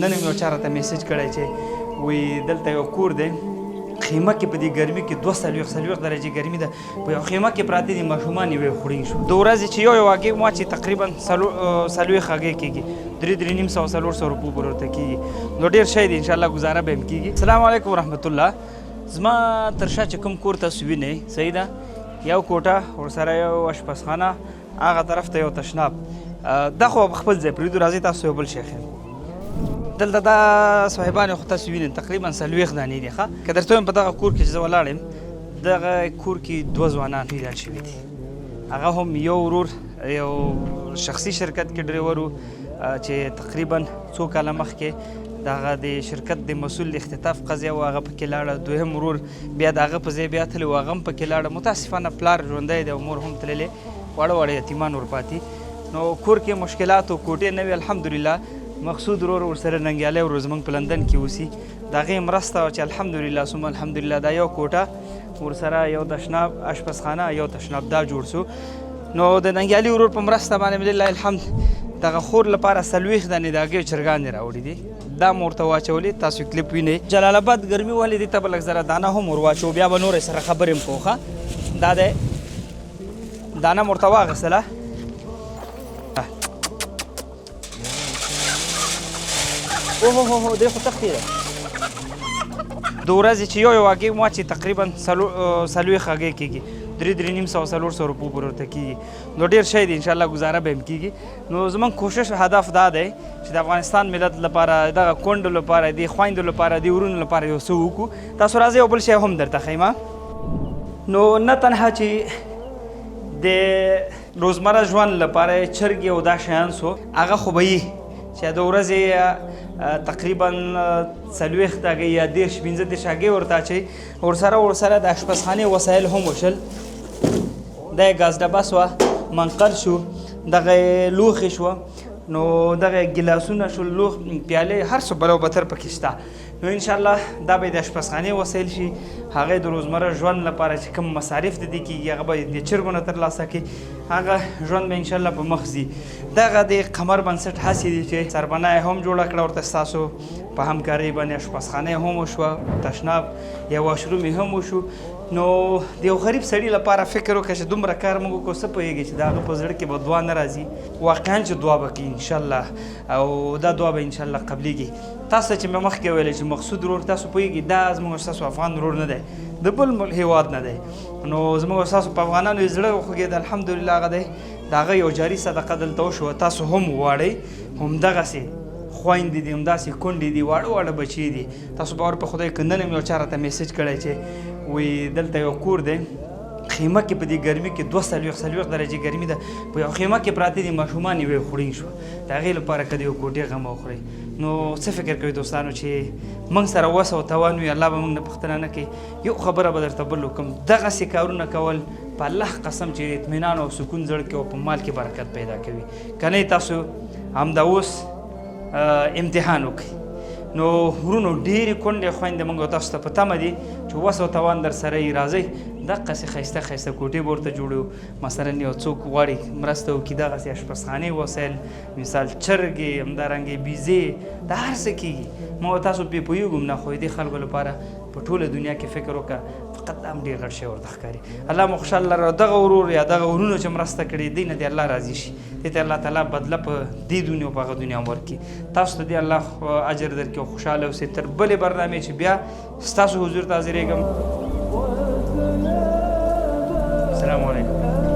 نن مې یو چا راته میسج کړی چې وایي دلته یو کور دی خیمه کې په دې ګرمي کې 240 درجې ګرمي ده په یو خیمه کې پراته دي ماشومان یې خوړین شو د ورځې چې یو هګۍ واچي تقریبا 40 هګۍ کېږي 300-400 روپو پر ورته کېږي نو ډېر شی دی انشاءالله ګزاره به هم کېږي السلام علیکم ورحمت الله زما تر شا چې کوم کور تاسو وینئ صحیح ده یو کوټه ورسره یو اشپزخانه هغه طرف ته یو تشناب دا خو خپل ځای پرېږدو راځئ تاسو یو بل شی ښیم دلته دا صاحبان خو تاسو وینئ تقریبا 40 دانې دي ښه که درته وایم په دغه کور کې چې زه ولاړ یم دغه کور کې 2 ځوانان پیدا شوي دي هغه هم یو ورور یو شخصي شرکت کې ډریور و چې تقریبا څو کاله مخکې دغه د شرکت د مسؤل اختطاف قضیه و هغه پکې لاړه دویم ورور بیا د هغه په ځای بیا تللی و هغه هم پکې لاړه متاسفانه پلار ژوندی دی او مور هم تللې واړه یتیمان ورپاتې نو کور کې مشکلات او کوټې نه وي الحمدلله مقصود ورور ورسره ننګیالی ورور زموږ په لندن کې اوسي د هغې مرسته وه چې الحمدلله ثم الحمدلله دا یو کوټه ورسره یو تشناب اشپزخانه یو تشناب دا جوړ سو نو د ننګیالي ورور په مرسته باندې لله الحمد دغه خور لپاره 40 دانې د هګیو چرګانې راوړي دي دا مو ورته واچولې تاسو کلیپ وینئ جلال آباد ګرمي ولې دي ته به لږ زره دانه هم ور واچو بیا به نورې سره خبرې هم کوو ښه دا دی دانه مو ورته واغېستله اوه دی خو تختې ده د ورځې چې یو هګۍ واچي تقریبا 40 هګۍ کېږي 300-400 روپو پر ورته کېږي نو ډېر شی دی انشاءالله ګزاره به هم کېږي نو زموږ کوشش هدف دا دی چې د افغانستان ملت لپاره دغه کونډو لپاره د خویندو لپاره د ورونو لپاره یو څه وکړو تاسو راځئ یو بل شی هم درته ښیم نو نه تنها چې د روزمره ژوند لپاره چرګې او دا شیان سو هغه خو به چې د ورځې تقریبا 40 هګۍ یا 15 هګۍ ورته اچوي ورسره د اشپزخانې وسایل هم وشل دا یې ګاز ډبه سوه منقل شو دغه لوښې شوه نو دغه ګیلاسونه شول پیالې هر څه بلو بتر پکې شته نو انشاءالله دا به د اشپزخانې وسایل شي هغې د روزمره ژوند لپاره چې کوم مصارف د دې کېږي هغه به د چرګو نه ترلاسه کړي هغه ژوند به انشاءالله په مخ ځي دغه د قمر بنسټ هڅې دي چې سربنه یې هم جوړه کړه ورته ستاسو په همکارۍ باندې اشپزخانه هم وشوه تشناب یا واشروم یې هم وشو نو د یو غریب سړي لپاره فکر وکړه چې دومره کار موږ وکړو څه پوهېږي چې د هغه په زړه کې به دعا نه راځي واقعا چې دعا به کوي انشاءالله او دا دعا به انشاءالله قبلیږي تاسو چې مې مخکې ویلی چې مقصود ورور تاسو پوهېږي دا زموږ ستاسو افغان ورور نه دی د بل هېواد نه دی نو زموږ ستاسو په افغانانو یې زړه وخوږېد الحمدلله هغه دی د هغه یو جاري صدقه دلته وشوه تاسو هم وواړئ همدغسې خویندې دي همداسې کونډې دي واړه بچي دي تاسو باور په خدای که نن مې یو چا راته میسج کړی چې وایي دلته یو کور دی خیمه کې په دې ګرمي کې 240 درجې ګرمي ده په یو خیمه کې پراته دي ماشومان یې خوړین شو د هغې لپاره که د یو کوټې غم وخورئ نو څه فکر کوئ دوستانو چې موږ سره وس او توان وي الله به موږ نه پوښتنه نه کوي یو خبره به درته بل وکړم دغسې کارونه کول په الله قسم چې اطمینان او سکون زړه کې او په مال کې برکت پیدا کوي که نه تاسو همدا اوس امتحان وکړئ نو ورونو ډېرې کونډې خویندې موږ تاسو ته په تمه دي چې وس او توان در سره یې راځئ دقسې ښایسته ښایسته کوټې به ورته جوړو مثلا یو څوک غواړي مرسته وکړي دغسې اشپزخانې وسایل مثال چرګې همدارنګې بیزې دا هر څه کېږي موږ تاسو پرې پوهېږو نه خو دې خلکو لپاره په ټوله دنیا کې فکر وکړه فقط دا هم ډېر غټ شی ورته ښکاري الله مو خوشحال لره دغه ورور یا دغه ورونو چې مرسته کړې دی نه دې الله راضي شي دې ته الله تعالی بدله په دې دنیا او په هغه دنیا ورکړي تاسو ته دې الله اجر درکړي او خوشحاله اوسئ تر بلې برنامې چې بیا ستاسو حضور ته حاضرېږم السلام علیکم